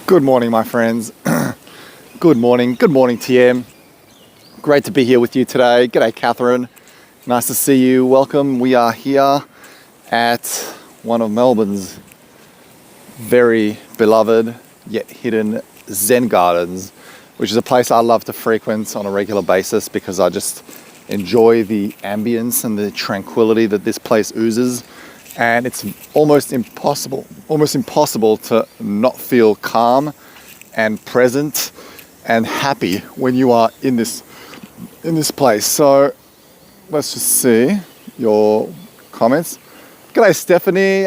Good morning, my friends. Good morning, TM. Great to be here with you today. G'day, Catherine. Nice to see you. Welcome. We are here at one of Melbourne's very beloved yet hidden Zen gardens, which is a place I love to frequent on a regular basis because I just enjoy the ambience and the tranquility that this place oozes. And it's almost impossible to not feel calm and present and happy when you are in this place. So let's just see your comments. G'day, Stephanie.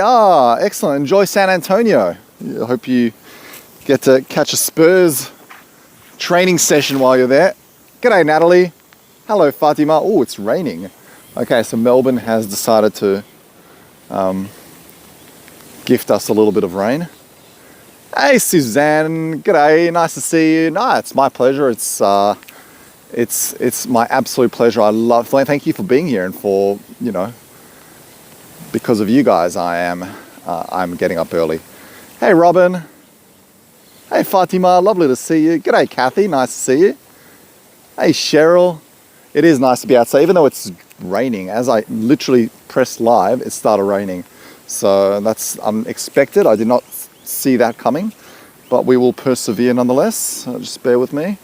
Excellent. Enjoy San Antonio. I hope you get to catch a Spurs training session while you're there. G'day, Natalie. Hello, Fatima. Oh, it's raining. Okay, so Melbourne has decided to gift us a little bit of rain. Hey, Suzanne. G'day. Nice to see you. No, it's my pleasure. It's my absolute pleasure. Thank you for being here and for, because of you guys, I'm getting up early. Hey, Robin. Hey, Fatima. Lovely to see you. G'day, Kathy. Nice to see you. Hey, Cheryl. It is nice to be outside, even though it's raining. As I literally pressed live, it started raining. So that's unexpected. I did not see that coming, but we will persevere nonetheless. So just bear with me.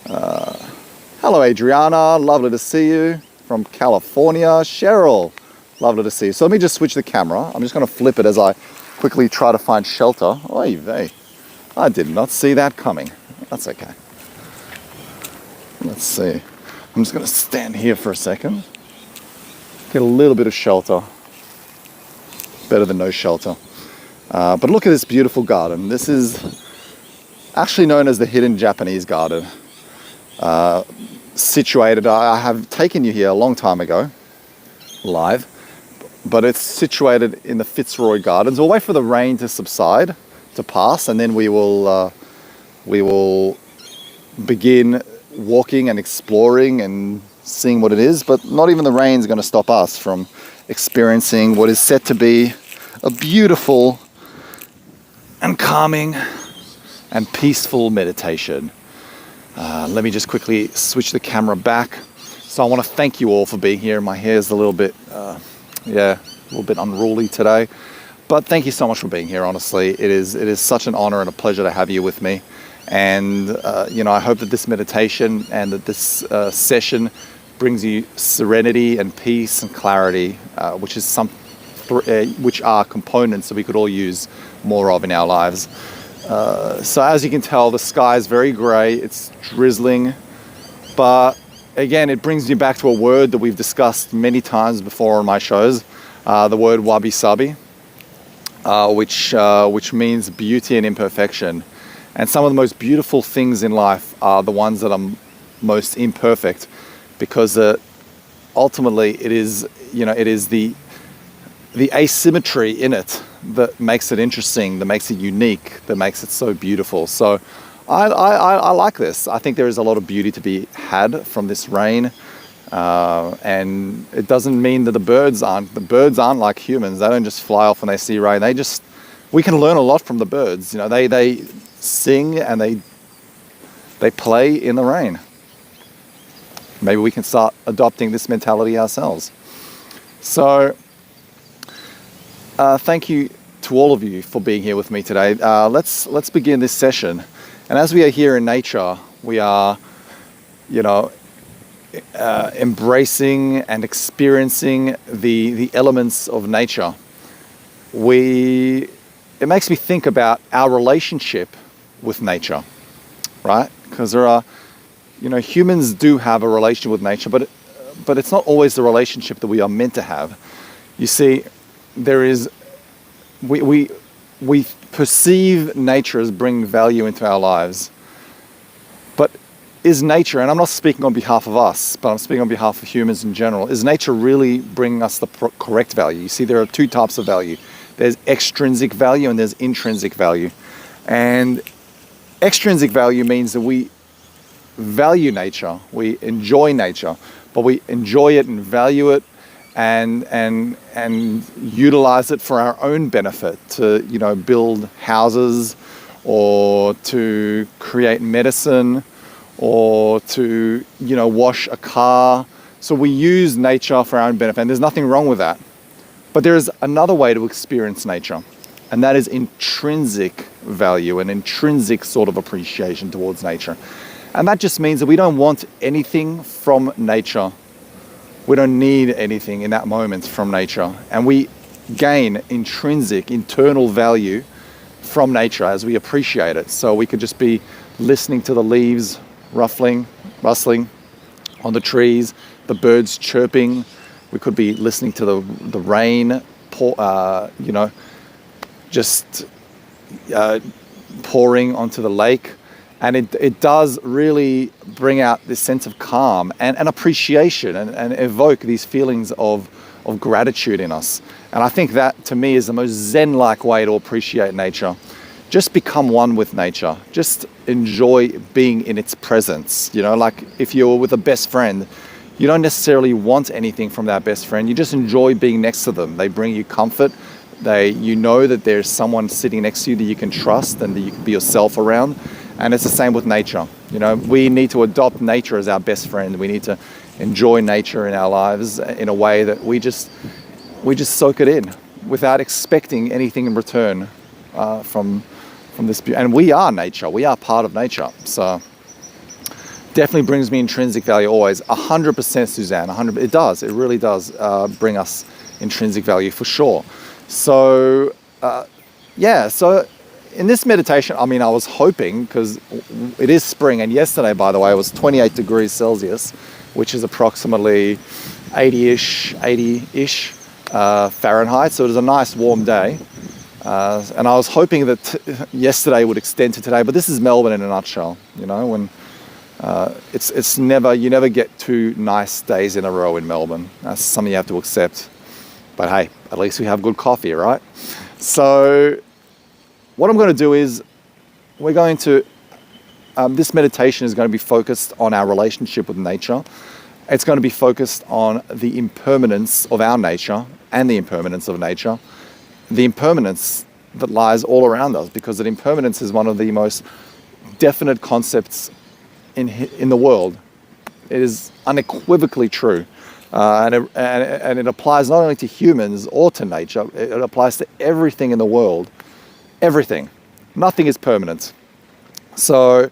Hello, Adriana. Lovely to see you from California. Cheryl. Lovely to see you. So let me just switch the camera. I'm just going to flip it as I quickly try to find shelter. Oy vey. I did not see that coming. That's okay. Let's see. I'm just going to stand here for a second. Get a little bit of shelter. Better than no shelter. But look at this beautiful garden. This is actually known as the Hidden Japanese Garden. Situated, I have taken you here a long time ago, live, but it's situated in the Fitzroy Gardens. We'll wait for the rain to subside, to pass, and then we will begin walking and exploring and seeing what it is. But not even the rain is going to stop us from experiencing what is set to be a beautiful and calming and peaceful meditation. Let me just quickly switch the camera back. So I want to thank you all for being here. My hair is a little bit unruly today, but thank you so much for being here. Honestly, it is such an honor and a pleasure to have you with me. And I hope that this meditation and that this session brings you serenity and peace and clarity, which are components that we could all use more of in our lives. So as you can tell, the sky is very grey. It's drizzling, but again, it brings you back to a word that we've discussed many times before on my shows, the word wabi-sabi, which means beauty and imperfection. And some of the most beautiful things in life are the ones that are most imperfect, because ultimately it is the asymmetry in it that makes it interesting, that makes it unique, that makes it so beautiful. So I like this. I think there is a lot of beauty to be had from this rain. And it doesn't mean that the birds aren't like humans. They don't just fly off when they see rain. We can learn a lot from the birds. They sing and they play in the rain. Maybe we can start adopting this mentality ourselves. So thank you to all of you for being here with me today. Let's begin this session. And as we are here in nature, we are, embracing and experiencing the elements of nature. It makes me think about our relationship with nature, right? Because there are, humans do have a relationship with nature, but it's not always the relationship that we are meant to have. You see, we perceive nature as bringing value into our lives, but is nature, and I'm not speaking on behalf of us, but I'm speaking on behalf of humans in general, is nature really bringing us the correct value? You see, there are two types of value. There's extrinsic value and there's intrinsic value. And extrinsic value means that we value nature, we enjoy nature, but we enjoy it and value it and utilize it for our own benefit to, build houses or to create medicine, or to, wash a car. So we use nature for our own benefit, and there's nothing wrong with that. But there is another way to experience nature, and that is intrinsic value and intrinsic sort of appreciation towards nature. And that just means that we don't want anything from nature. We don't need anything in that moment from nature. And we gain intrinsic, internal value from nature as we appreciate it. So we could just be listening to the leaves rustling on the trees, the birds chirping. We could be listening to the rain pouring onto the lake. And it does really bring out this sense of calm and appreciation and evoke these feelings of gratitude in us. And I think that, to me, is the most zen-like way to appreciate nature. Just become one with nature. Just enjoy being in its presence. Like if you're with a best friend, you don't necessarily want anything from that best friend. You just enjoy being next to them. They bring you comfort. You know that there's someone sitting next to you that you can trust and that you can be yourself around. And it's the same with nature. We need to adopt nature as our best friend. We need to enjoy nature in our lives in a way that we just soak it in without expecting anything in return from this beauty. And we are nature. We are part of nature. So definitely brings me intrinsic value always. 100%, Suzanne. 100%. It does. It really does bring us intrinsic value for sure. So so in this meditation, I was hoping, because it is spring, and yesterday, by the way, it was 28 degrees Celsius, which is approximately 80-ish Fahrenheit. So it was a nice warm day. And I was hoping that yesterday would extend to today, but this is Melbourne in a nutshell. When it's never, you never get 2 nice days in a row in Melbourne. That's something you have to accept. But hey, at least we have good coffee, right? So what I'm going to do is this meditation is going to be focused on our relationship with nature. It's going to be focused on the impermanence of our nature and the impermanence of nature. The impermanence that lies all around us, because that impermanence is one of the most definite concepts in the world. It is unequivocally true. And it applies not only to humans or to nature, it applies to everything in the world. Everything. Nothing is permanent. So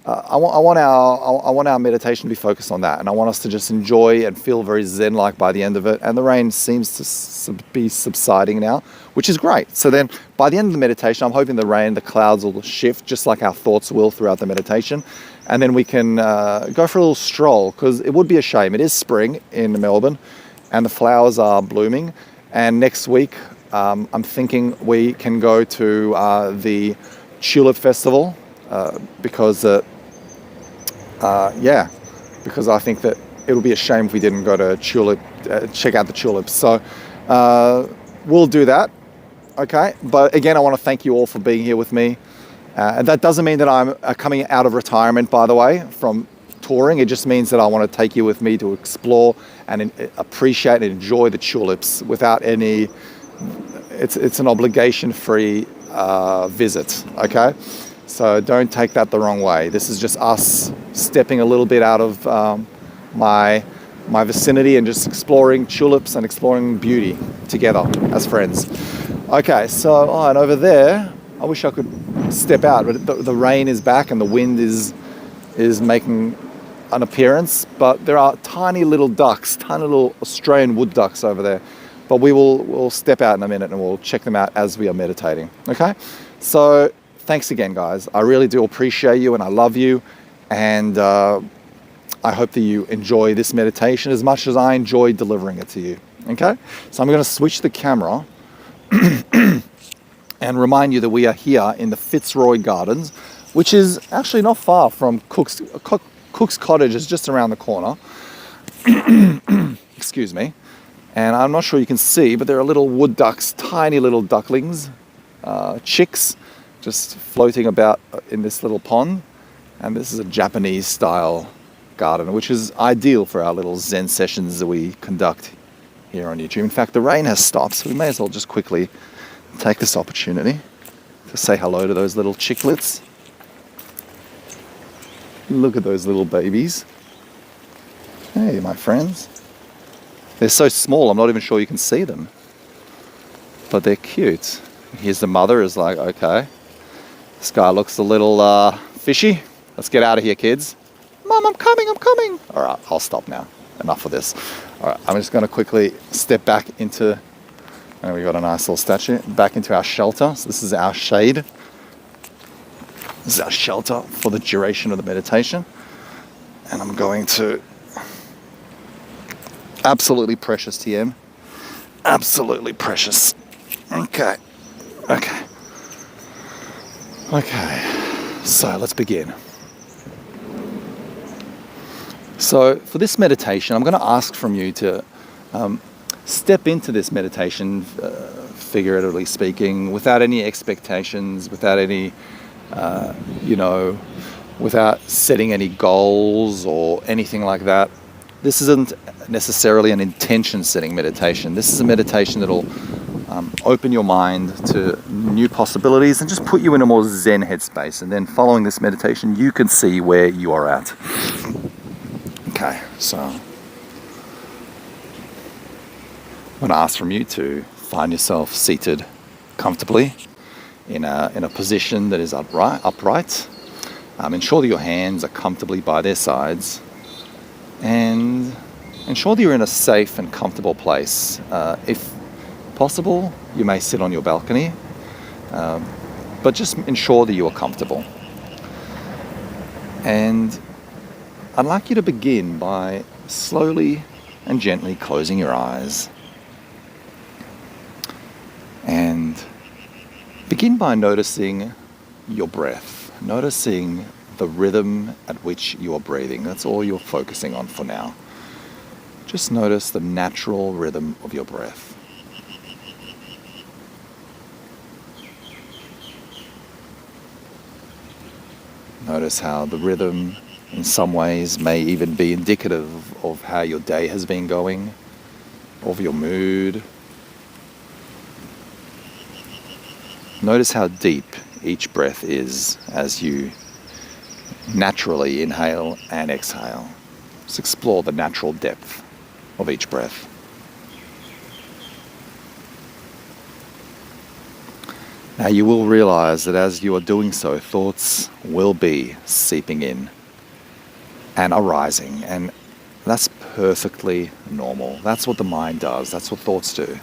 I want our meditation to be focused on that, and I want us to just enjoy and feel very zen-like by the end of it. And the rain seems to be subsiding now, which is great. So then by the end of the meditation, I'm hoping the clouds will shift just like our thoughts will throughout the meditation. And then we can go for a little stroll, because it would be a shame. It is spring in Melbourne and the flowers are blooming. And next week, I'm thinking we can go to the Tulip Festival because I think that it'll be a shame if we didn't go to check out the tulips. So we'll do that. Okay. But again, I want to thank you all for being here with me. That doesn't mean that I'm coming out of retirement, by the way, from touring. It just means that I want to take you with me to explore and appreciate and enjoy the tulips without any. It's an obligation-free visit. Okay. So don't take that the wrong way. This is just us stepping a little bit out of my vicinity and just exploring tulips and exploring beauty together as friends. Okay, so and over there, I wish I could step out, but the rain is back and the wind is making an appearance. But there are tiny little ducks, tiny little Australian wood ducks over there. But we'll step out in a minute and we'll check them out as we are meditating. Okay, so. Thanks again, guys. I really do appreciate you and I love you. And I hope that you enjoy this meditation as much as I enjoy delivering it to you. Okay? So I'm going to switch the camera and remind you that we are here in the Fitzroy Gardens, which is actually not far from Cook's Cottage. Is just around the corner. Excuse me. And I'm not sure you can see, but there are little wood ducks, tiny little ducklings, chicks, just floating about in this little pond. And this is a Japanese style garden, which is ideal for our little Zen sessions that we conduct here on YouTube. In fact, the rain has stopped, so we may as well just quickly take this opportunity to say hello to those little chicklets. Look at those little babies. Hey, my friends. They're so small, I'm not even sure you can see them. But they're cute. Here's the mother, is like, okay, this guy looks a little fishy. Let's get out of here, kids. Mom, I'm coming. All right, I'll stop now. Enough of this. All right, I'm just going to quickly step back into, and we got a nice little statue, back into our shelter. So this is our shade. This is our shelter for the duration of the meditation. And I'm going to, absolutely precious, TM. Absolutely precious. Okay. So let's begin. So for this meditation, I'm going to ask from you to step into this meditation, figuratively speaking, without any expectations, without any, without setting any goals or anything like that. This isn't necessarily an intention-setting meditation. This is a meditation that'll open your mind to new possibilities and just put you in a more zen headspace. And then following this meditation, you can see where you are at. Okay, so I'm going to ask from you to find yourself seated comfortably in a position that is upright. Ensure that your hands are comfortably by their sides, and ensure that you're in a safe and comfortable place. If possible, you may sit on your balcony, but just ensure that you are comfortable. And I'd like you to begin by slowly and gently closing your eyes. And begin by noticing your breath, noticing the rhythm at which you are breathing. That's all you're focusing on for now. Just notice the natural rhythm of your breath. Notice how the rhythm in some ways may even be indicative of how your day has been going, of your mood. Notice how deep each breath is as you naturally inhale and exhale. Just explore the natural depth of each breath. Now you will realize that as you are doing so, thoughts will be seeping in and arising, and that's perfectly normal. That's what the mind does. That's what thoughts do.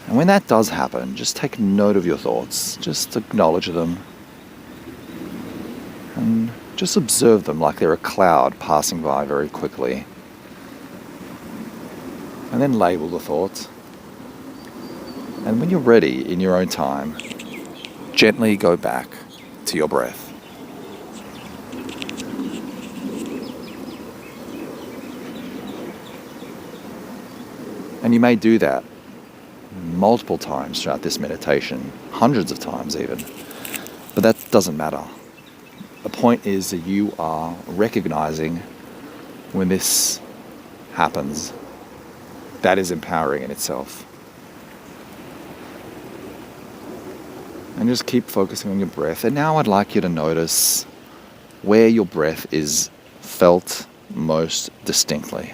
And when that does happen, just take note of your thoughts. Just acknowledge them. And just observe them like they're a cloud passing by very quickly. And then label the thoughts. And when you're ready, in your own time, gently go back to your breath. And you may do that multiple times throughout this meditation, hundreds of times even. But that doesn't matter. The point is that you are recognizing when this happens. That is empowering in itself. And just keep focusing on your breath. And now I'd like you to notice where your breath is felt most distinctly.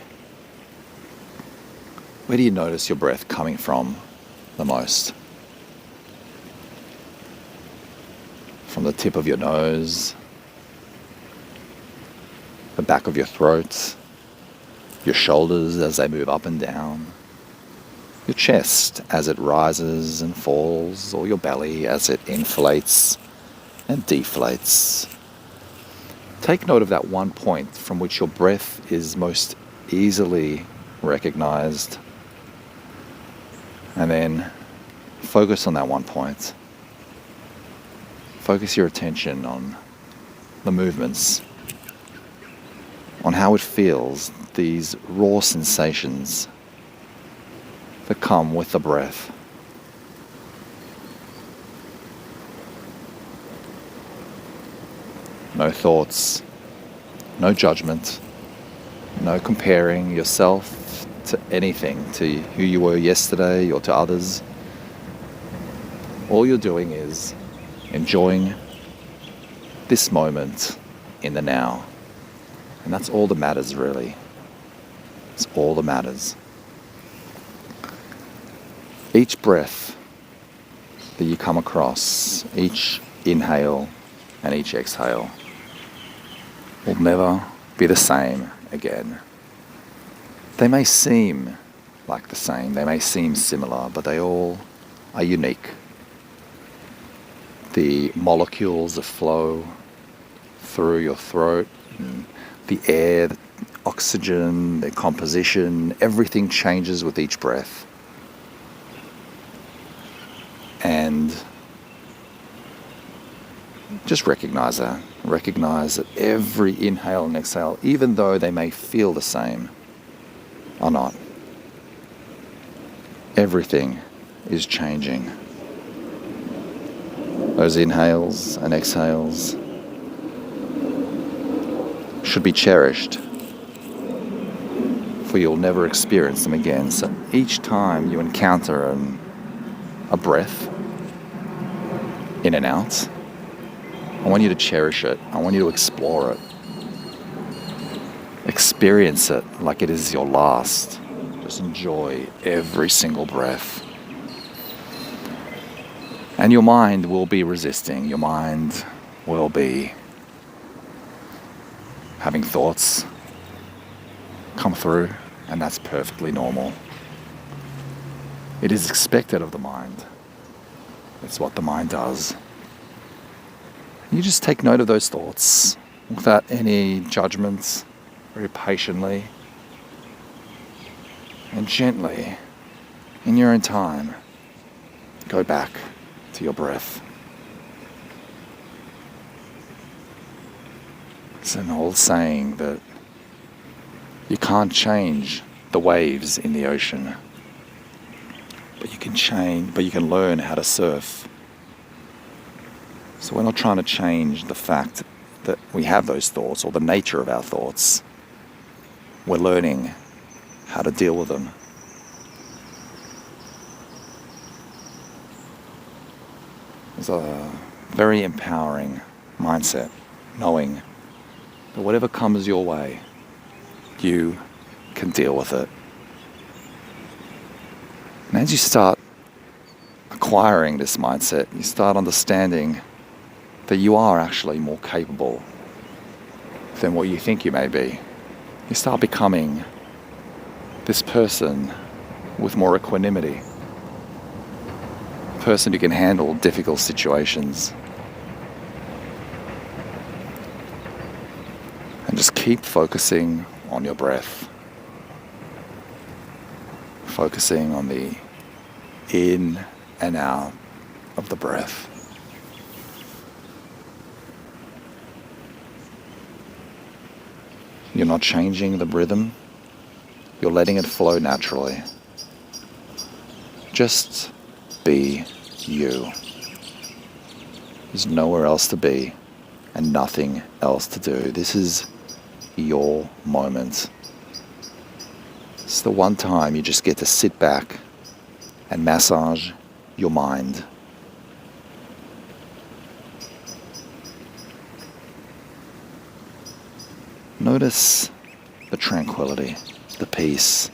Where do you notice your breath coming from the most? From the tip of your nose, the back of your throat, your shoulders as they move up and down, your chest as it rises and falls, or your belly as it inflates and deflates. Take note of that one point from which your breath is most easily recognized, and then focus on that one point. Focus your attention on the movements, on how it feels, these raw sensations that come with the breath. No thoughts, no judgment, no comparing yourself to anything, to who you were yesterday or to others. All you're doing is enjoying this moment in the now. And that's all that matters, really. It's all that matters. Each breath that you come across, each inhale and each exhale, will never be the same again. They may seem like the same, they may seem similar, but they all are unique. The molecules that flow through your throat, and the air, the oxygen, the composition, everything changes with each breath. And just recognize that. Recognize that every inhale and exhale, even though they may feel the same, are not. Everything is changing. Those inhales and exhales should be cherished, for you'll never experience them again. So each time you encounter a breath in and out, I want you to cherish it. I want you to explore it. Experience it like it is your last. Just enjoy every single breath. And your mind will be resisting. Your mind will be having thoughts come through, and that's perfectly normal. It is expected of the mind. It's what the mind does. You just take note of those thoughts without any judgments, very patiently and gently, in your own time, go back to your breath. It's an old saying that you can't change the waves in the ocean, but you can learn how to surf. So we're not trying to change the fact that we have those thoughts or the nature of our thoughts. We're learning how to deal with them. It's a very empowering mindset, knowing that whatever comes your way, you can deal with it. And as you start acquiring this mindset, you start understanding that you are actually more capable than what you think you may be. You start becoming this person with more equanimity, a person who can handle difficult situations. And just keep focusing on your breath. Focusing on the in and out of the breath. You're not changing the rhythm. You're letting it flow naturally. Just be you. There's nowhere else to be and nothing else to do. This is your moment. It's the one time you just get to sit back and massage your mind. Notice the tranquility, the peace.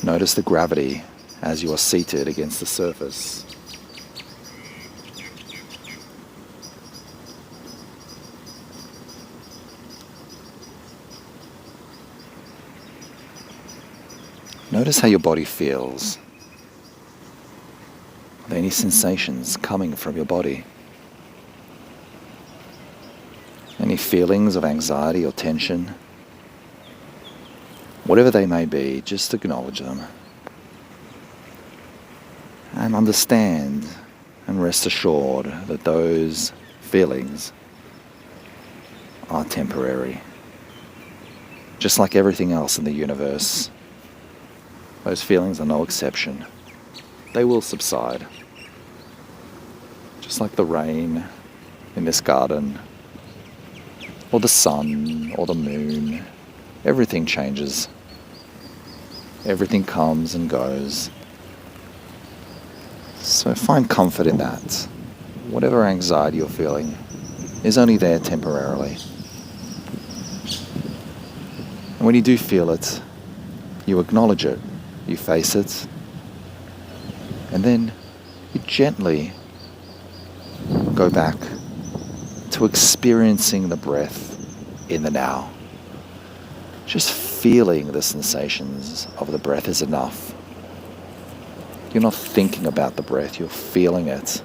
Notice the gravity as you are seated against the surface. Notice how your body feels. Are there any sensations coming from your body? Any feelings of anxiety or tension? Whatever they may be, just acknowledge them. And understand and rest assured that those feelings are temporary. Just like everything else in the universe, those feelings are no exception. They will subside. Just like the rain in this garden, or the sun, or the moon. Everything changes. Everything comes and goes. So find comfort in that. Whatever anxiety you're feeling is only there temporarily. And when you do feel it, you acknowledge it, you face it, and then you gently go back to experiencing the breath in the now. Just feeling the sensations of the breath is enough. You're not thinking about the breath, you're feeling it.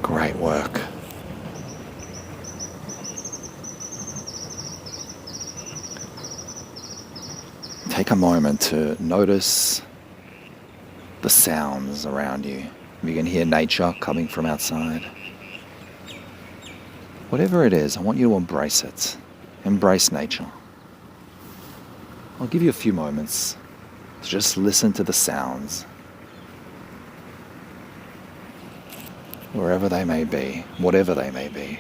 Great work. Take a moment to notice the sounds around you. You can hear nature coming from outside. Whatever it is, I want you to embrace it. Embrace nature. I'll give you a few moments to just listen to the sounds. Wherever they may be, whatever they may be.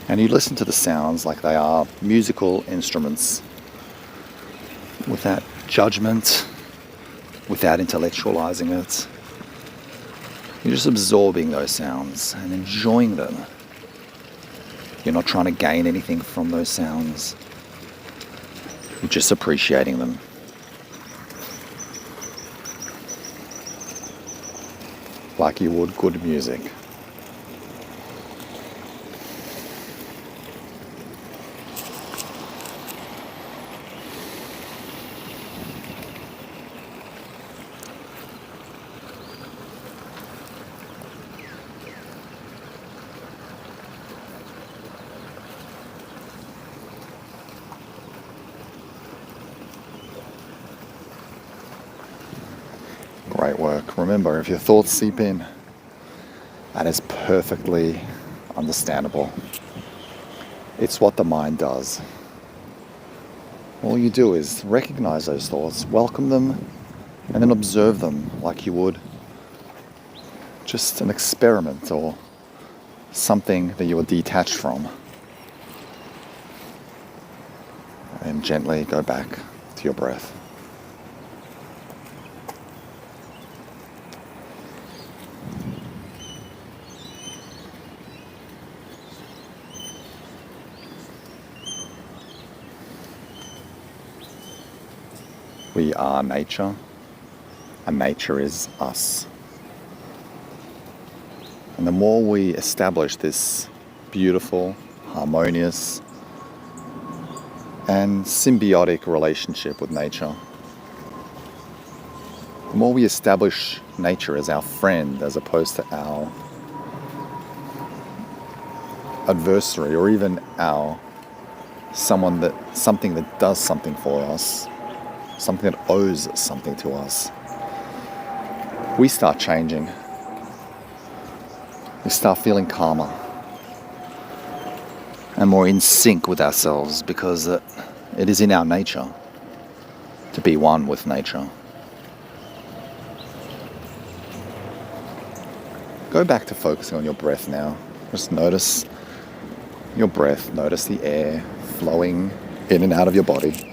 And you listen to the sounds like they are musical instruments, without judgment, without intellectualizing it. You're just absorbing those sounds and enjoying them. You're not trying to gain anything from those sounds. You're just appreciating them. Like you would good music. Great work. Remember, if your thoughts seep in, that is perfectly understandable. It's what the mind does. All you do is recognize those thoughts, welcome them, and then observe them like you would just an experiment or something that you are detached from. And gently go back to your breath. We are nature, and nature is us. And the more we establish this beautiful, harmonious, and symbiotic relationship with nature, the more we establish nature as our friend as opposed to our adversary, or even our something that does something for us, something that owes something to us, we start changing. We start feeling calmer and more in sync with ourselves, because it is in our nature to be one with nature. Go back to focusing on your breath now. Just notice your breath, notice the air flowing in and out of your body.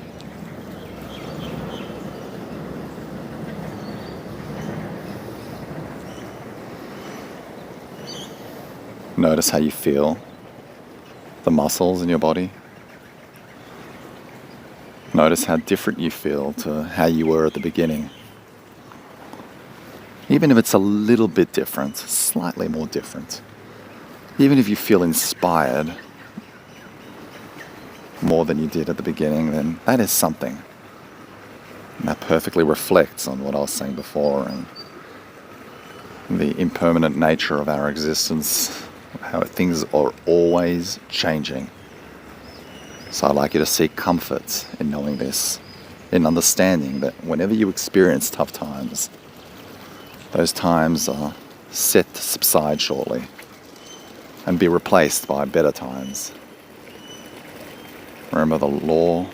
Notice how you feel the muscles in your body. Notice how different you feel to how you were at the beginning. Even if it's a little bit different, slightly more different. Even if you feel inspired, more than you did at the beginning, then that is something. And that perfectly reflects on what I was saying before and the impermanent nature of our existence, how things are always changing. So I'd like you to seek comfort in knowing this, in understanding that whenever you experience tough times, those times are set to subside shortly and be replaced by better times. Remember the law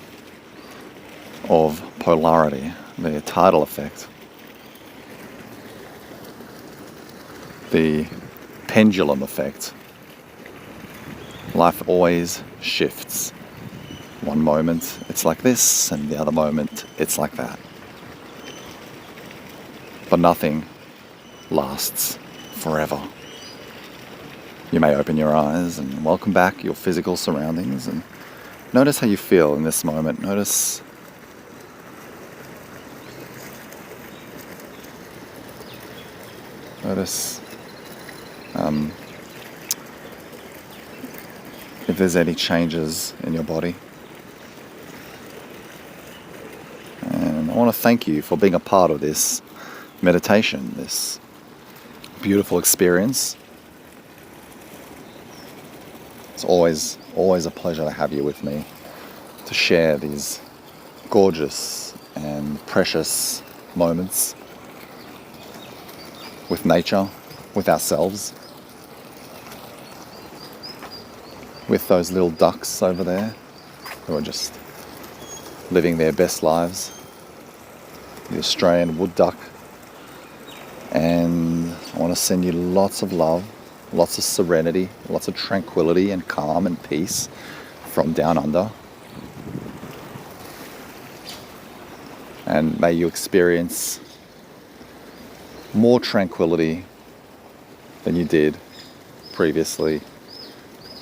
of polarity, the tidal effect, the pendulum effect. Life always shifts. One moment it's like this, and the other moment it's like that. But nothing lasts forever. You may open your eyes and welcome back your physical surroundings and notice how you feel in this moment. Notice if there's any changes in your body. And I want to thank you for being a part of this meditation, this beautiful experience. It's always a pleasure to have you with me, to share these gorgeous and precious moments with nature, with ourselves, with those little ducks over there who are just living their best lives, the Australian wood duck. And I want to send you lots of love, lots of serenity, lots of tranquility and calm and peace from down under. And may you experience more tranquility than you did previously.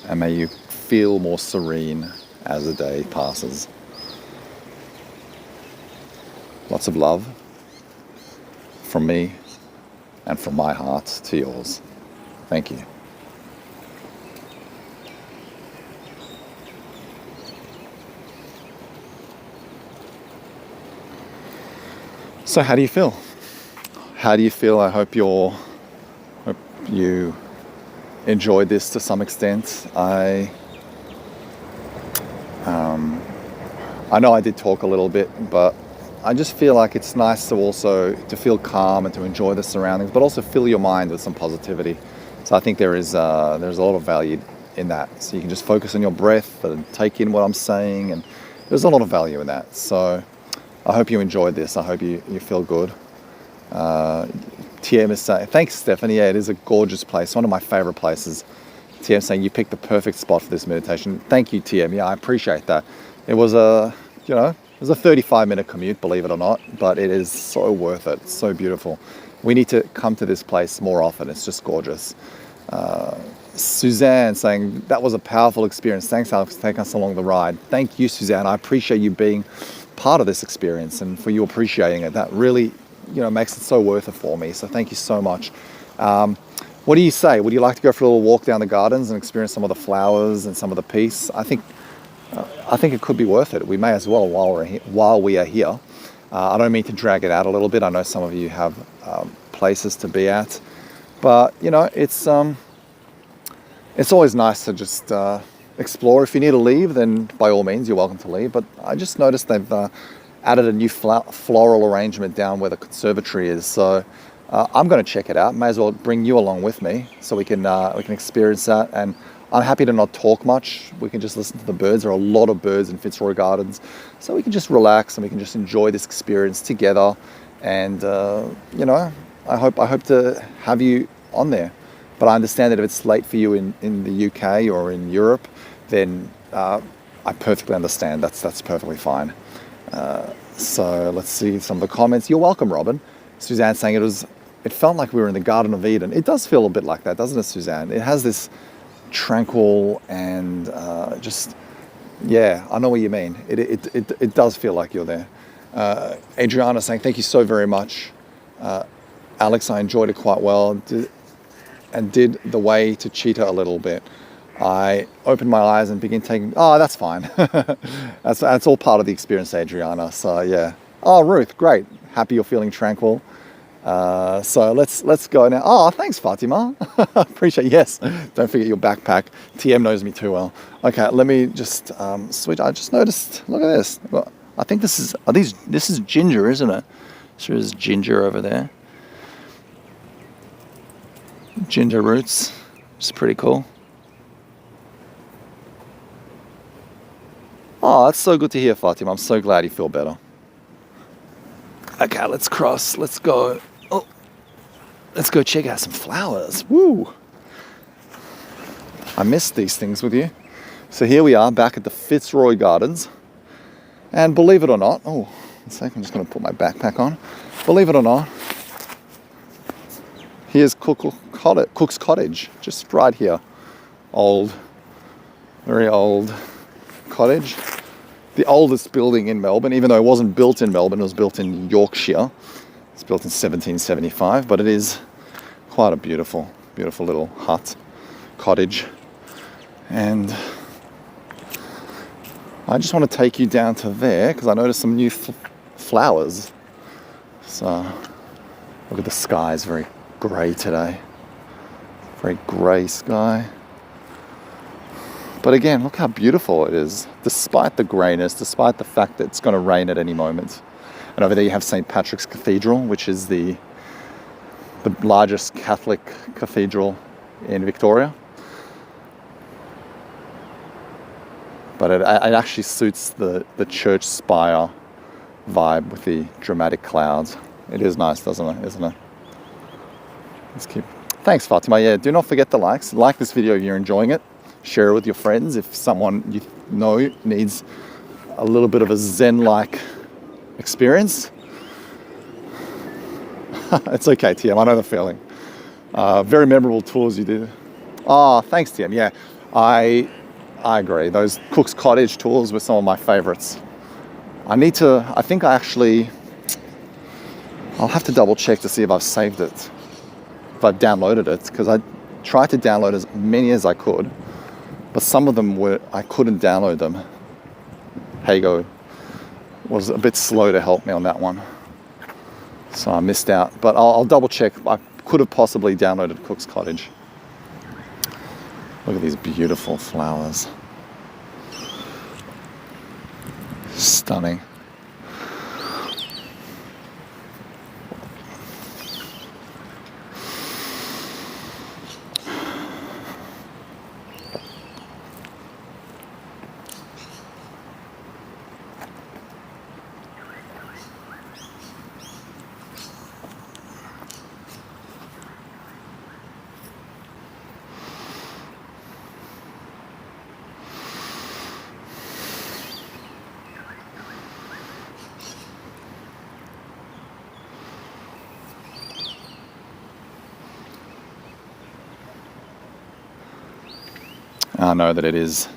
And may you feel more serene as the day passes. Lots of love from me and from my heart to yours. Thank you. So how do you feel? How do you feel? I hope you enjoyed this to some extent. I know I did talk a little bit, but I just feel like it's nice to also to feel calm and to enjoy the surroundings, but also fill your mind with some positivity. So I think there's a lot of value in that. So you can just focus on your breath and take in what I'm saying, and there's a lot of value in that. So I hope you enjoyed this. I hope you feel good. TM is saying, thanks Stephanie, yeah, it is a gorgeous place, one of my favorite places. TM saying you picked the perfect spot for this meditation. Thank you TM, yeah, I appreciate that. It was a 35-minute commute, believe it or not, but it is so worth it, it's so beautiful. We need to come to this place more often, it's just gorgeous. Suzanne saying, that was a powerful experience. Thanks Alex for taking us along the ride. Thank you Suzanne, I appreciate you being part of this experience and for you appreciating it. That really makes it so worth it for me. So thank you so much. What do you say? Would you like to go for a little walk down the gardens and experience some of the flowers and some of the peace? I think it could be worth it. We may as well while we are here. I don't mean to drag it out a little bit. I know some of you have places to be at, but it's always nice to just explore. If you need to leave, then by all means, you're welcome to leave. But I just noticed they've added a new floral arrangement down where the conservatory is. So I'm going to check it out. May as well bring you along with me so we can experience that. And I'm happy to not talk much. We can just listen to the birds. There are a lot of birds in Fitzroy Gardens. So we can just relax and we can just enjoy this experience together. And, I hope to have you on there. But I understand that if it's late for you in the UK or in Europe, then I perfectly understand. That's perfectly fine. So let's see some of the comments. You're welcome, Robin. Suzanne saying it felt like we were in the Garden of Eden. It does feel a bit like that, doesn't it, Suzanne? It has this tranquil and I know what you mean. It does feel like you're there. Adriana saying, thank you so very much. Alex, I enjoyed it quite well and did the way to Cheetah a little bit. I open my eyes and begin taking, oh, that's fine. That's all part of the experience, Adriana. So yeah. Oh, Ruth, great. Happy you're feeling tranquil. So let's go now. Oh, thanks, Fatima. Appreciate it. Yes. Don't forget your backpack. TM knows me too well. Okay, let me just switch. I just noticed, look at this. Well, I think this is ginger, isn't it? So there's ginger over there. Ginger roots. It's pretty cool. Oh, that's so good to hear, Fatima. I'm so glad you feel better. Okay, let's cross. Let's go. Oh, let's go check out some flowers. Woo! I missed these things with you. So here we are back at the Fitzroy Gardens. And believe it or not, oh, one second, I'm just going to put my backpack on. Believe it or not, here's Cook's Cottage, just right here. Old, very old cottage. The oldest building in Melbourne, even though it wasn't built in Melbourne, it was built in Yorkshire. It's built in 1775, but it is quite a beautiful, beautiful little hut, cottage. And I just want to take you down to there because I noticed some new flowers. So look at the sky, it's very grey today. Very grey sky. But again, look how beautiful it is, despite the greyness, despite the fact that it's going to rain at any moment. And over there you have St. Patrick's Cathedral, which is the largest Catholic cathedral in Victoria. But it actually suits the church spire vibe with the dramatic clouds. It is nice, isn't it? Let's keep... Thanks, Fatima. Yeah, do not forget the likes. Like this video if you're enjoying it. Share it with your friends if someone you know needs a little bit of a zen-like experience. It's okay, TM, I know the feeling. Very memorable tours you did. Oh, thanks, TM. Yeah, I agree. Those Cook's Cottage tours were some of my favorites. I'll have to double check to see if I've saved it, if I've downloaded it, because I tried to download as many as I could. But some of them I couldn't download them. Hago was a bit slow to help me on that one. So I missed out. But I'll double check. I could have possibly downloaded Cook's Cottage. Look at these beautiful flowers. Stunning. I know that it is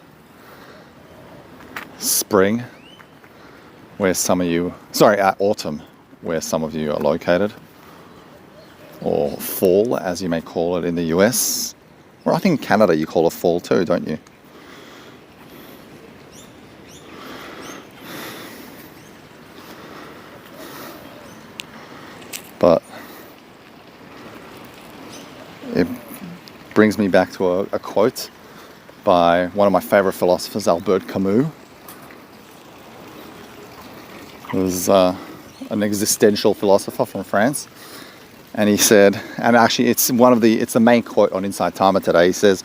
spring, where some of you, autumn, where some of you are located, or fall, as you may call it in the US, or I think in Canada you call it fall too, don't you? But it brings me back to a quote by one of my favorite philosophers, Albert Camus. He was an existential philosopher from France. And he said, and actually it's the main quote on Inside Timer today. He says,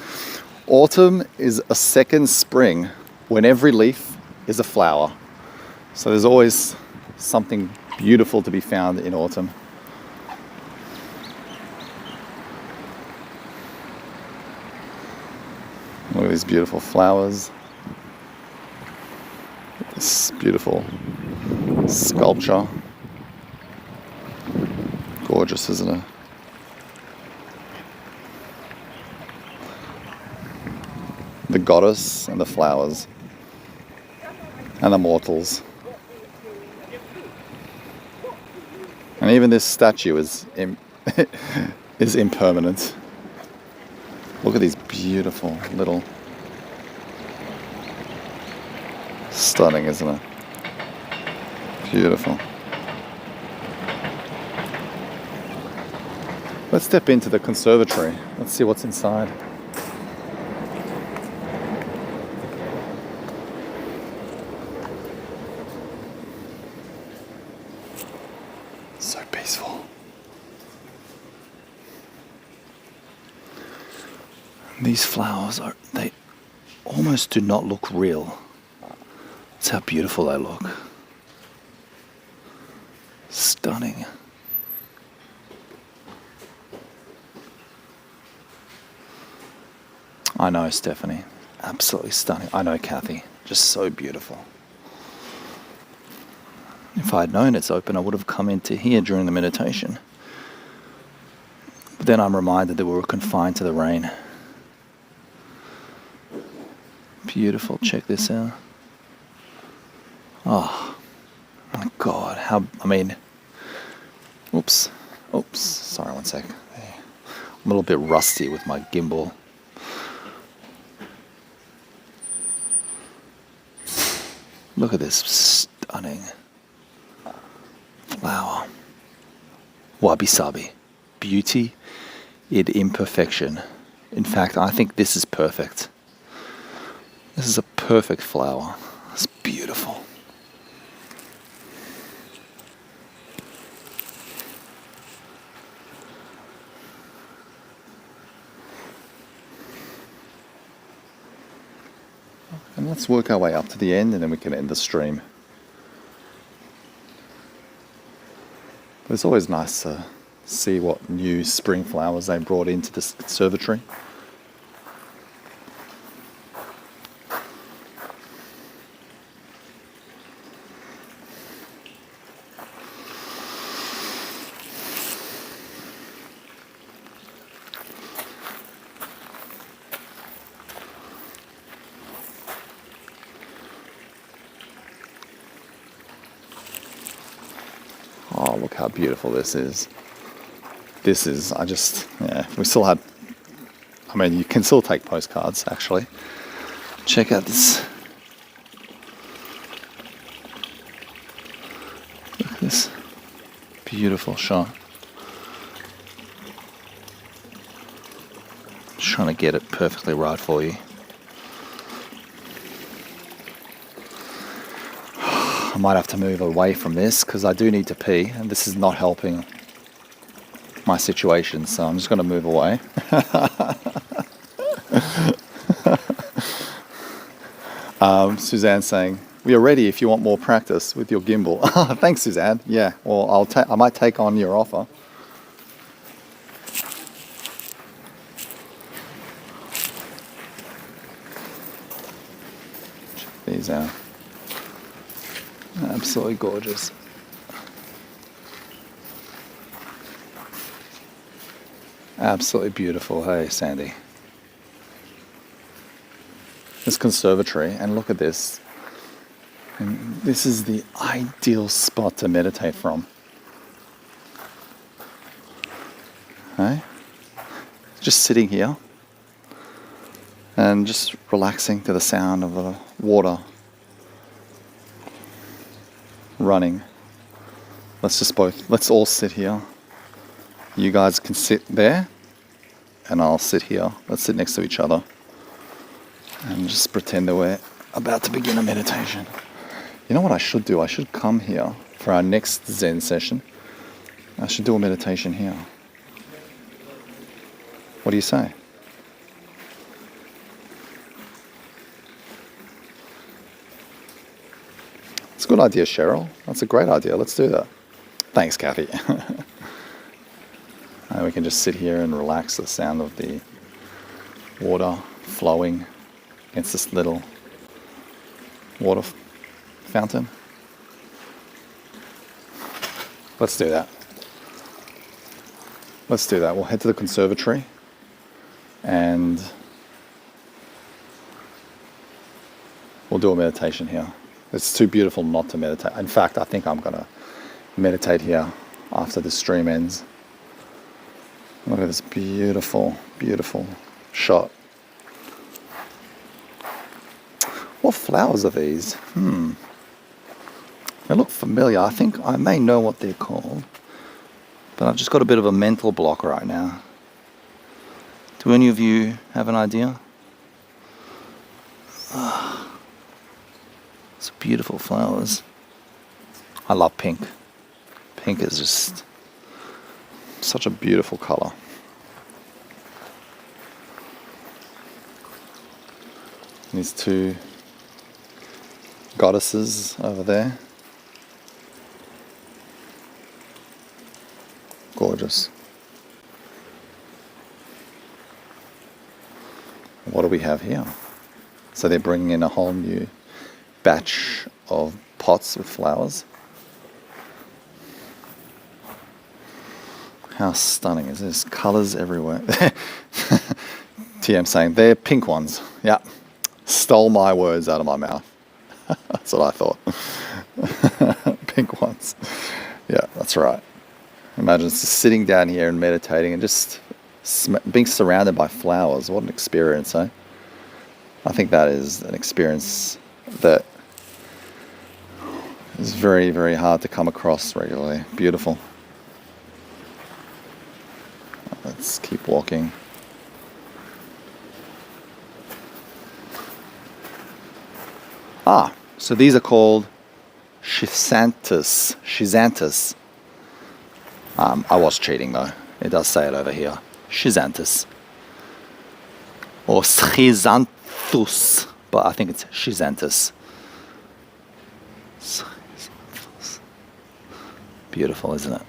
"Autumn is a second spring when every leaf is a flower." So there's always something beautiful to be found in autumn. Look at these beautiful flowers. This beautiful sculpture. Gorgeous, isn't it? The goddess and the flowers and the mortals. And even this statue is impermanent. Look at these beautiful little Stunning, isn't it? Beautiful. Let's step into the conservatory. Let's see what's inside. So peaceful. These flowers they almost do not look real. That's how beautiful they look. Stunning. I know, Stephanie. Absolutely stunning. I know, Kathy. Just so beautiful. If I had known it's open, I would have come into here during the meditation. But then I'm reminded that we were confined to the rain. Beautiful. Check this out. Oh, my God. Oops. Sorry, one sec. I'm a little bit rusty with my gimbal. Look at this stunning flower. Wabi-sabi. Beauty in imperfection. In fact, I think this is perfect. This is a perfect flower. It's beautiful. And let's work our way up to the end and then we can end the stream. But it's always nice to see what new spring flowers they brought into this conservatory. Oh, look how beautiful this is. We still had, you can still take postcards, actually. Check out this. Look at this beautiful shot. Just trying to get it perfectly right for you. I might have to move away from this because I do need to pee and this is not helping my situation, so I'm just going to move away. Suzanne saying, we are ready if you want more practice with your gimbal. Thanks, Suzanne. Yeah, well, I might take on your offer. Check these out. Absolutely gorgeous. Absolutely beautiful, hey Sandy. This conservatory, and look at this. And this is the ideal spot to meditate from. Hey? Just sitting here and just relaxing to the sound of the water running. Let's all sit here. You guys can sit there and I'll sit here. Let's sit next to each other and just pretend that we're about to begin a meditation. You know what I should do? I should come here for our next Zen session. I should do a meditation here. What do you say? It's a good idea, Cheryl. That's a great idea. Let's do that. Thanks, Kathy. And we can just sit here and relax to the sound of the water flowing against this little water fountain. Let's do that. We'll head to the conservatory and we'll do a meditation here. It's too beautiful not to meditate. In fact, I think I'm going to meditate here after the stream ends. Look at this beautiful, beautiful shot. What flowers are these? They look familiar. I think I may know what they're called, but I've just got a bit of a mental block right now. Do any of you have an idea? It's beautiful flowers. I love pink. Pink is just such a beautiful color. These two goddesses over there. Gorgeous. What do we have here? So they're bringing in a whole new batch of pots with flowers. How stunning is this? Colors everywhere. TM saying, they're pink ones. Yeah. Stole my words out of my mouth. That's what I thought. Pink ones. Yeah, that's right. Imagine just sitting down here and meditating and just being surrounded by flowers. What an experience, eh? I think that is an experience that is very, very hard to come across regularly. Beautiful. Let's keep walking. So these are called schizanthus. Schizanthus. I was cheating though. It does say it over here. Schizanthus. Or schizanthus. But I think it's schizanthus. Beautiful, isn't it?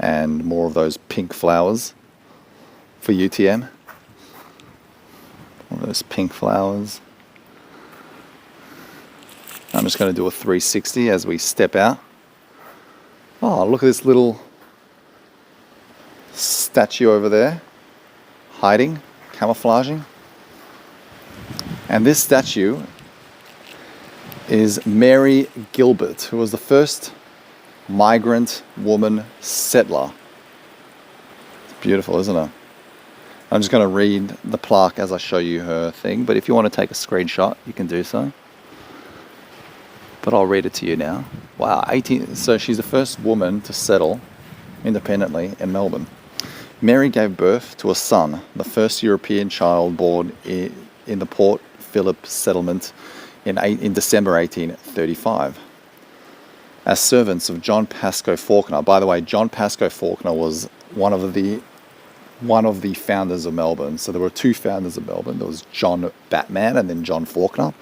And more of those pink flowers for UTM. All those pink flowers. I'm just going to do a 360 as we step out. Oh, look at this little statue over there, hiding, camouflaging. And this statue is Mary Gilbert, who was the first migrant woman settler. It's beautiful, isn't it? I'm just going to read the plaque as I show you her thing, but if you want to take a screenshot, you can do so. But I'll read it to you now. Wow, so she's the first woman to settle independently in Melbourne. Mary gave birth to a son, the first European child born in the Port Phillip settlement in December 1835. As servants of John Pascoe Fawkner. By the way, John Pascoe Fawkner was one of the founders of Melbourne. So there were two founders of Melbourne. There was John Batman and then John Fawkner.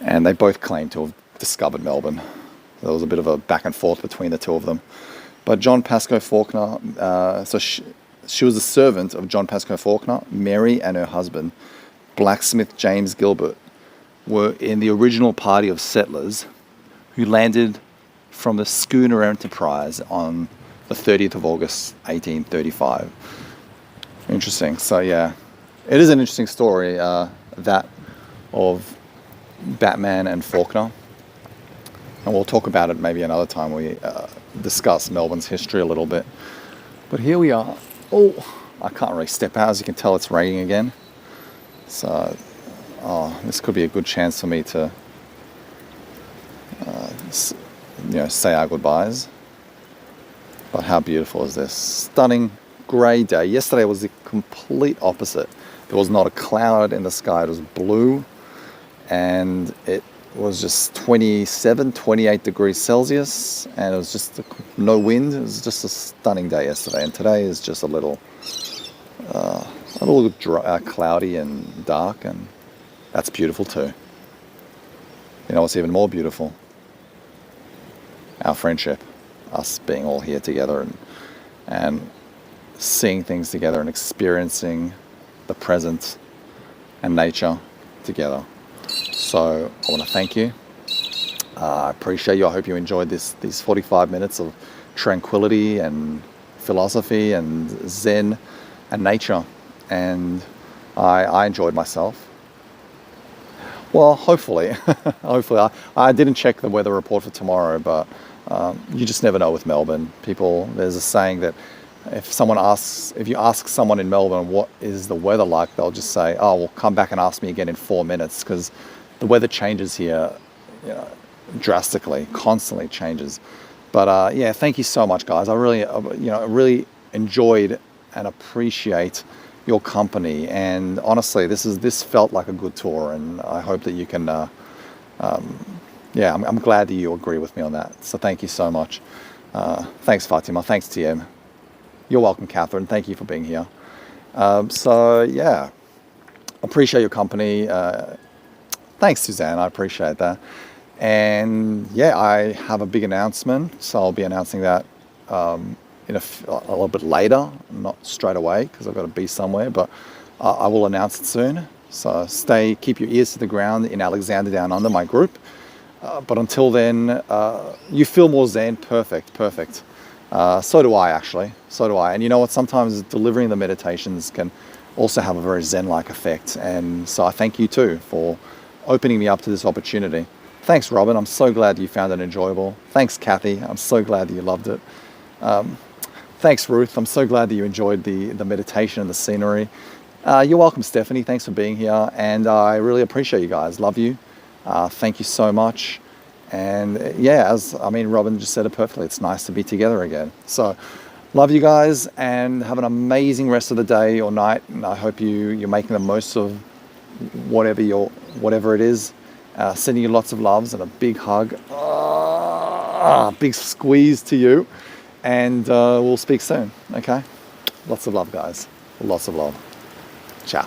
And they both claimed to have discovered Melbourne. There was a bit of a back and forth between the two of them. But John Pascoe Fawkner, she was a servant of John Pascoe Fawkner. Mary and her husband, blacksmith James Gilbert, were in the original party of settlers who landed from the schooner Enterprise on the 30th of August 1835. Interesting. So yeah, it is an interesting story, that of Batman and Fawkner. And we'll talk about it maybe another time we discuss Melbourne's history a little bit. But here we are. Oh, I can't really step out. As you can tell, it's raining again. So, this could be a good chance for me to say our goodbyes. But how beautiful is this? Stunning grey day. Yesterday was the complete opposite. There was not a cloud in the sky. It was blue, and it was just 27, 28 degrees Celsius, and it was just no wind. It was just a stunning day yesterday, and today is just a little cloudy and dark, and that's beautiful too. You know what's even more beautiful? Our friendship, us being all here together and seeing things together and experiencing the present and nature together. So I want to thank you. I appreciate you. I hope you enjoyed these 45 minutes of tranquility and philosophy and Zen and nature. And I enjoyed myself. Well, hopefully. Hopefully. I didn't check the weather report for tomorrow, but you just never know with Melbourne. There's a saying that if you ask someone in Melbourne what is the weather like, they'll just say, oh, well, come back and ask me again in 4 minutes, because the weather changes here, you know, drastically, constantly changes. But yeah, thank you so much, guys. I really enjoyed and appreciate your company. And honestly, this felt like a good tour, and I hope that you can. Yeah, I'm glad that you agree with me on that. So thank you so much. Thanks, Fatima. Thanks, TM. You're welcome, Catherine. Thank you for being here. So yeah, appreciate your company. Thanks, Suzanne. I appreciate that. And yeah, I have a big announcement, so I'll be announcing that a little bit later, not straight away, because I've got to be somewhere, but I will announce it soon. So keep your ears to the ground in Alexander Down Under, my group. But until then, you feel more zen. Perfect. So do I, actually. So do I. And you know what? Sometimes delivering the meditations can also have a very zen-like effect. And so I thank you too for opening me up to this opportunity. Thanks, Robin. I'm so glad you found it enjoyable. Thanks, Kathy. I'm so glad that you loved it. Thanks, Ruth. I'm so glad that you enjoyed the meditation and the scenery. You're welcome, Stephanie. Thanks for being here. And I really appreciate you guys. Love you. Thank you so much. And yeah, Robin just said it perfectly. It's nice to be together again. So love you guys, and have an amazing rest of the day or night. And I hope you're making the most of whatever it is. Sending you lots of loves and a big hug. Big squeeze to you. And we'll speak soon, okay? Lots of love, guys. Lots of love. Ciao.